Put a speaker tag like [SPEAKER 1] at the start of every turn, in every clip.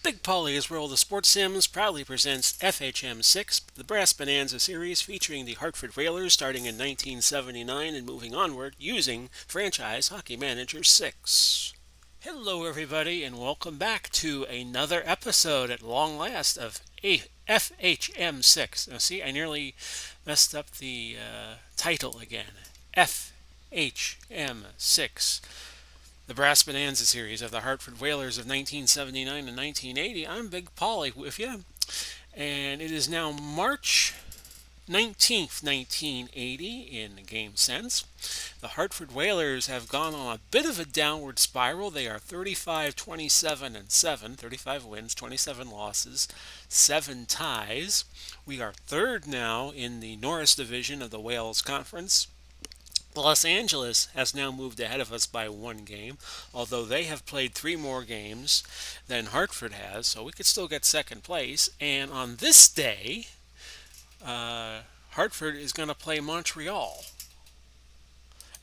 [SPEAKER 1] Big Polly's World of Sports Sims proudly presents FHM 6, the Brass Bonanza series featuring the Hartford Whalers starting in 1979 and moving onward using franchise Hockey Manager 6. Hello, everybody, and welcome back to another episode at long last of FHM 6. Now, see, I nearly messed up the title again. FHM 6. The Brass Bonanza series of the Hartford Whalers of 1979 and 1980. I'm Big Polly with you, and it is now March 19th, 1980 in the game sense. The Hartford Whalers have gone on a bit of a downward spiral. They are 35, 27, and 7, 35 wins, 27 losses, 7 ties. We are third now in the Norris Division of the Wales Conference. Los Angeles has now moved ahead of us by 1 game, although they have played 3 more games than Hartford has, so we could still get second place. And on this day, Hartford is going to play Montreal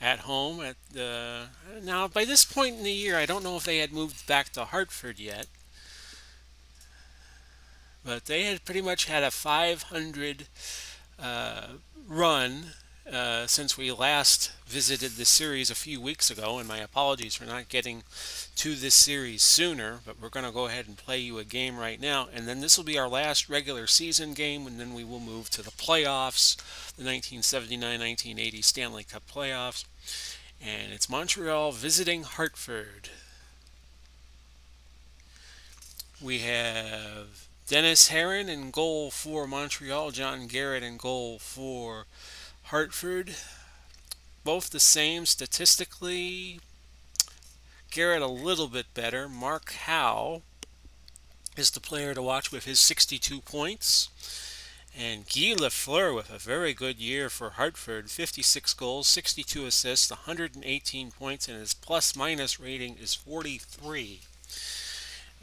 [SPEAKER 1] at home. Now, by this point in the year, I don't know if they had moved back to Hartford yet, but they had pretty much had a 500 run since we last visited this series a few weeks ago, and my apologies for not getting to this series sooner, but we're going to go ahead and play you a game right now, and then this will be our last regular season game, and then we will move to the playoffs, the 1979-1980 Stanley Cup playoffs, and it's Montreal visiting Hartford. We have Dennis Herron in goal for Montreal, John Garrett in goal for Hartford. Both the same statistically. Garrett a little bit better. Mark Howe is the player to watch with his 62 points. And Guy Lafleur with a very good year for Hartford. 56 goals, 62 assists, 118 points, and his plus-minus rating is 43.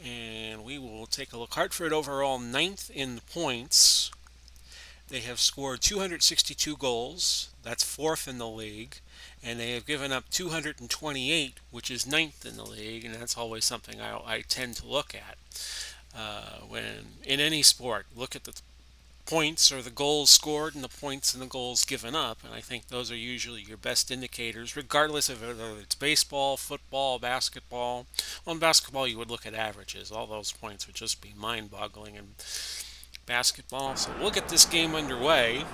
[SPEAKER 1] And we will take a look. Hartford overall 9th in the points. They have scored 262 goals. That's 4th in the league. And they have given up 228, which is 9th in the league. And that's always something I tend to look at. When in any sport, look at the points or the goals scored and the points and the goals given up. And I think those are usually your best indicators, regardless of whether it's baseball, football, basketball. Well, in basketball, you would look at averages. All those points would just be mind-boggling in basketball. So we'll get this game underway.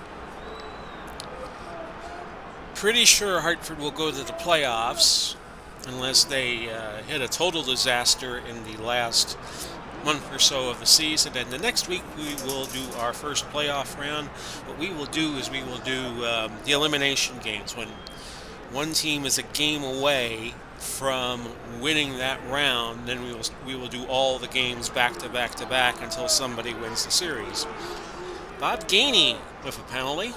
[SPEAKER 1] Pretty sure Hartford will go to the playoffs unless they hit a total disaster in the last month or so of the season. And the next week we will do our first playoff round. What we will do is we will do the elimination games when one team is a game away from winning that round. Then we will do all the games back to back to back until somebody wins the series. Bob Gainey with a penalty.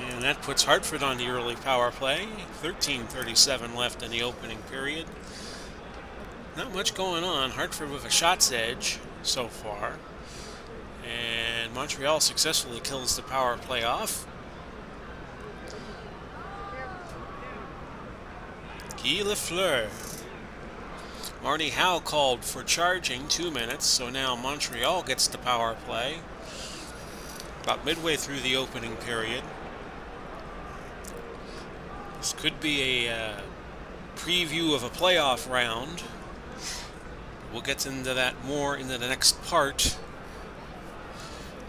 [SPEAKER 1] And that puts Hartford on the early power play. 13:37 left in the opening period. Not much going on. Hartford with a shot's edge so far. And Montreal successfully kills the power play off. Guy Lafleur. Marty Howe called for charging 2 minutes, so now Montreal gets the power play. About midway through the opening period. This could be a preview of a playoff round. We'll get into that more in the next part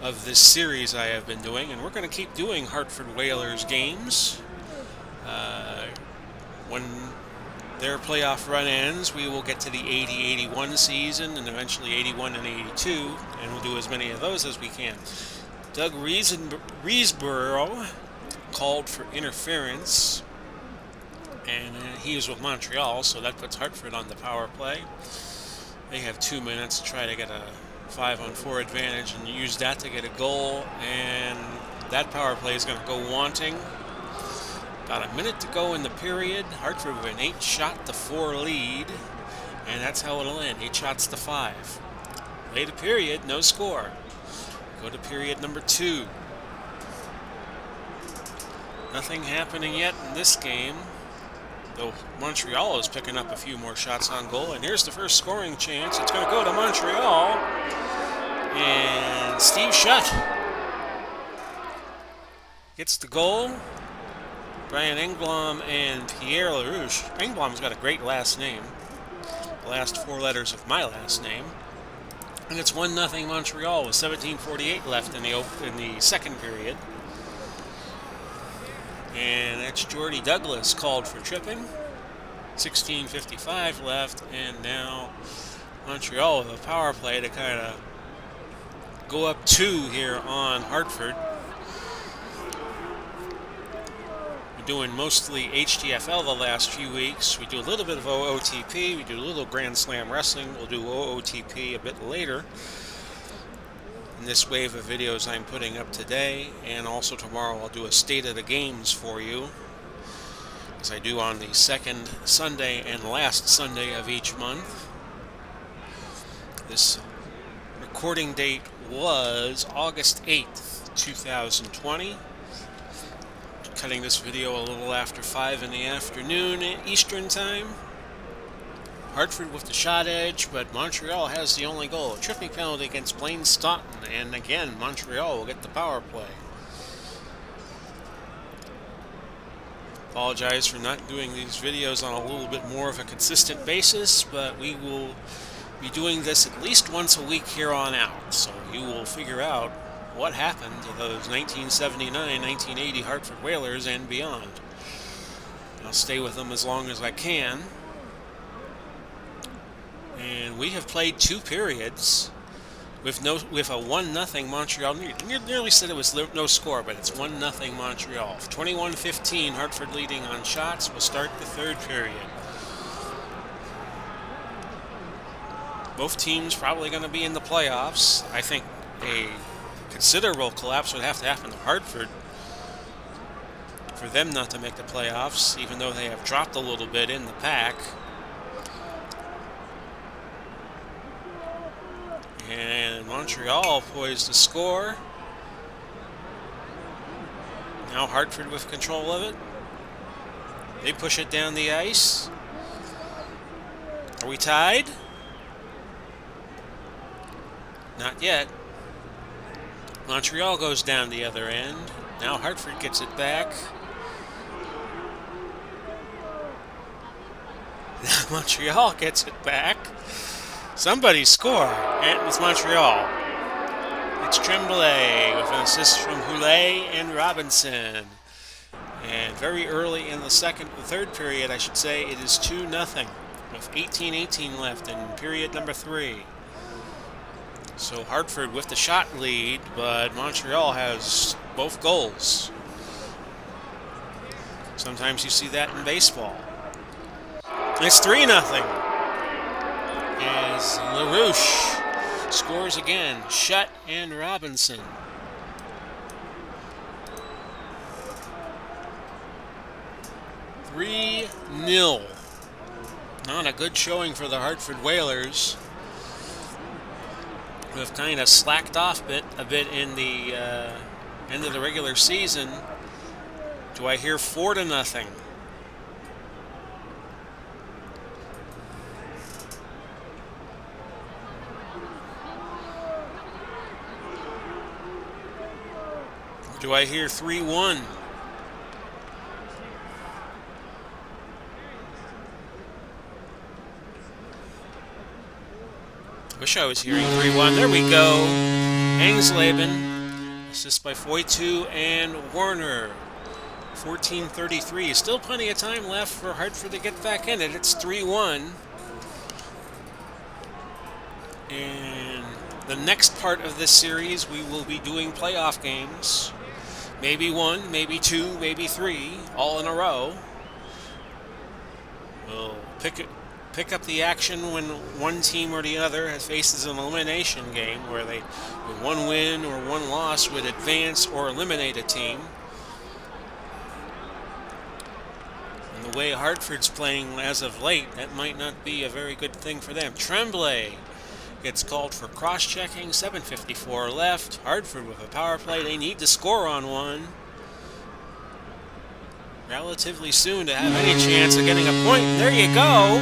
[SPEAKER 1] of this series I have been doing, and we're going to keep doing Hartford Whalers games. When their playoff run ends, we will get to the 80-81 season and eventually 81 and 82, and we'll do as many of those as we can. Doug Reesborough called for interference, and he is with Montreal, so that puts Hartford on the power play. They have 2 minutes to try to get a 5-on-4 advantage and use that to get a goal, and that power play is going to go wanting. About a minute to go in the period. Hartford with an 8-shot-to-4 lead, and that's how it'll end, 8-shots-to-5. Late a period, no score. Go to period number 2. Nothing happening yet in this game. though Montreal is picking up a few more shots on goal. And here's the first scoring chance. It's going to go to Montreal. And Steve Shutt gets the goal. Brian Engblom and Pierre LaRouche. Engblom's got a great last name. The last 4 letters of my last name. And it's 1-0 Montreal with 17:48 left in the second period. And that's Jordy Douglas called for tripping. 16:55 left, and now Montreal with a power play to kind of go up 2 here on Hartford. We're doing mostly HTFL the last few weeks. We do a little bit of OOTP. We do a little Grand Slam Wrestling. We'll do OOTP a bit later in this wave of videos I'm putting up today, and also tomorrow I'll do a State of the Games for you, as I do on the second Sunday and last Sunday of each month. This recording date was August 8th, 2020. Cutting this video a little after 5 in the afternoon Eastern Time. Hartford with the shot edge, but Montreal has the only goal. A tripping penalty against Blaine Staunton, and again, Montreal will get the power play. Apologize for not doing these videos on a little bit more of a consistent basis, but we will be doing this at least once a week here on out, so you will figure out what happened to those 1979-1980 Hartford Whalers and beyond. I'll stay with them as long as I can. And we have played 2 periods with a 1-0 Montreal lead. Nearly said it was no score, but it's 1-0 Montreal. 21:15, Hartford leading on shots. We'll start the third period. Both teams probably going to be in the playoffs. I think a considerable collapse would have to happen to Hartford for them not to make the playoffs, even though they have dropped a little bit in the pack. And Montreal poised to score. Now Hartford with control of it. They push it down the ice. Are we tied? Not yet. Montreal goes down the other end. Now Hartford gets it back. Now Montreal gets it back. Somebody score, and it's Montreal. It's Tremblay with an assist from Houlet and Robinson. And very early in the third period, I should say, it is 2-0 with 18:18 left in period number 3. So Hartford with the shot lead, but Montreal has both goals. Sometimes you see that in baseball. It's 3-0. As LaRouche scores again, Shutt and Robinson. (3-0). Not a good showing for the Hartford Whalers, who have kind of slacked off a bit in the end of the regular season. Do I hear 4-0? Do I hear 3-1? Wish I was hearing 3-1. There we go. Angsleben. Assist by Foytu and Warner. 14:33. Still plenty of time left for Hartford to get back in it. It's 3-1. And the next part of this series, we will be doing playoff games. Maybe 1, maybe 2, maybe 3, all in a row. We'll pick up the action when one team or the other faces an elimination game where with one win or one loss would advance or eliminate a team. And the way Hartford's playing as of late, that might not be a very good thing for them. Tremblay gets called for cross-checking. 7:54 left. Hartford with a power play. They need to score on one. relatively soon to have any chance of getting a point. There you go.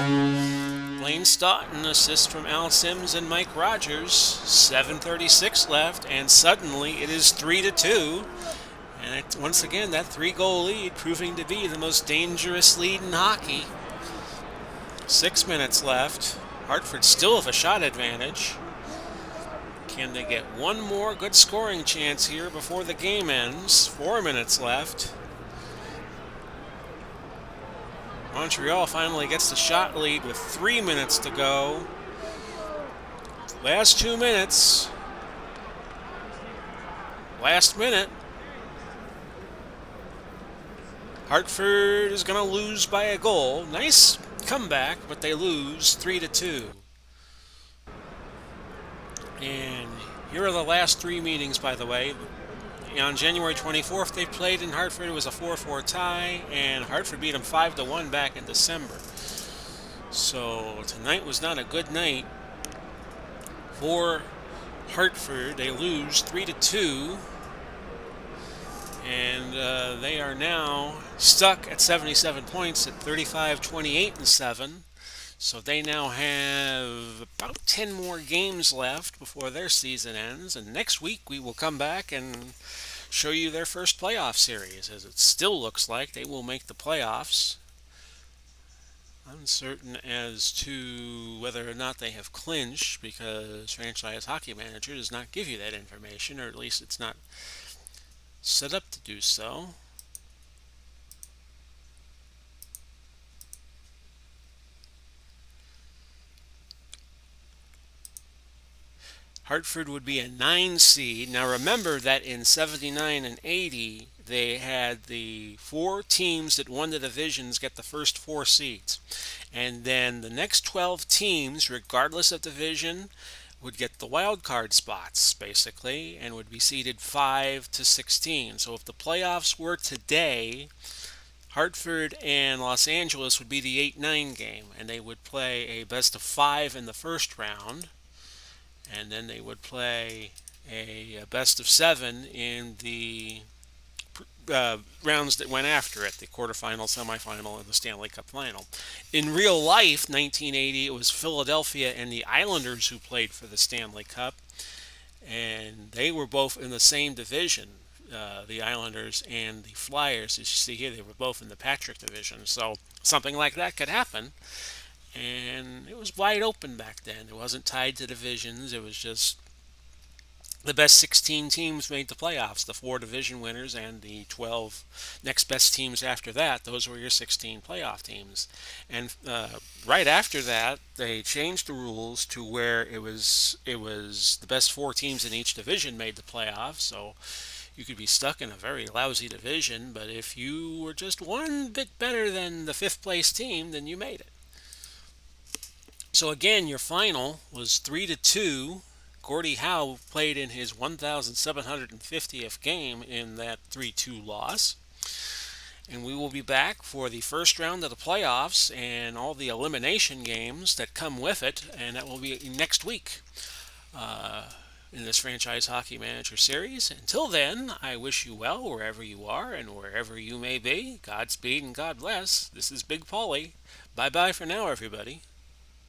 [SPEAKER 1] Blaine Stoughton, assist from Al Sims and Mike Rogers. 7:36 left, and suddenly it is 3-2. And once again, that three-goal lead proving to be the most dangerous lead in hockey. 6 minutes left. Hartford still have a shot advantage. Can they get one more good scoring chance here before the game ends? 4 minutes left. Montreal finally gets the shot lead with 3 minutes to go. Last 2 minutes. Last minute. Hartford is going to lose by a goal. Nice comeback, but they lose 3-2. And here are the last three meetings, by the way. On January 24th, they played in Hartford. It was a 4-4 tie, and Hartford beat them 5-1 back in December. So tonight was not a good night for Hartford. They lose 3-2, and they are now stuck at 77 points at 35, 28, and 7. So they now have about 10 more games left before their season ends. And next week we will come back and show you their first playoff series, as it still looks like they will make the playoffs. Uncertain as to whether or not they have clinched, because Franchise Hockey Manager does not give you that information, or at least it's not set up to do so. Hartford would be a 9 seed. Now remember that in 79 and 80, they had the 4 teams that won the divisions get the first 4 seeds. And then the next 12 teams, regardless of division, would get the wild card spots, basically, and would be seeded 5 to 16. So if the playoffs were today, Hartford and Los Angeles would be the 8-9 game, and they would play a best of 5 in the first round. And then they would play a best of 7 in the rounds that went after it, the quarterfinal, semifinal, and the Stanley Cup final. In real life, 1980, it was Philadelphia and the Islanders who played for the Stanley Cup, and they were both in the same division, the Islanders and the Flyers. As you see here, they were both in the Patrick division, so something like that could happen. And it was wide open back then. It wasn't tied to divisions. It was just the best 16 teams made the playoffs. The 4 division winners and the 12 next best teams after that. Those were your 16 playoff teams. And right after that, they changed the rules to where it was the best 4 teams in each division made the playoffs. So you could be stuck in a very lousy division, but if you were just one bit better than the 5th place team, then you made it. So again, your final was 3-2. Gordie Howe played in his 1,750th game in that 3-2 loss. And we will be back for the first round of the playoffs and all the elimination games that come with it, and that will be next week in this Franchise Hockey Manager series. Until then, I wish you well wherever you are and wherever you may be. Godspeed and God bless. This is Big Paulie. Bye-bye for now, everybody.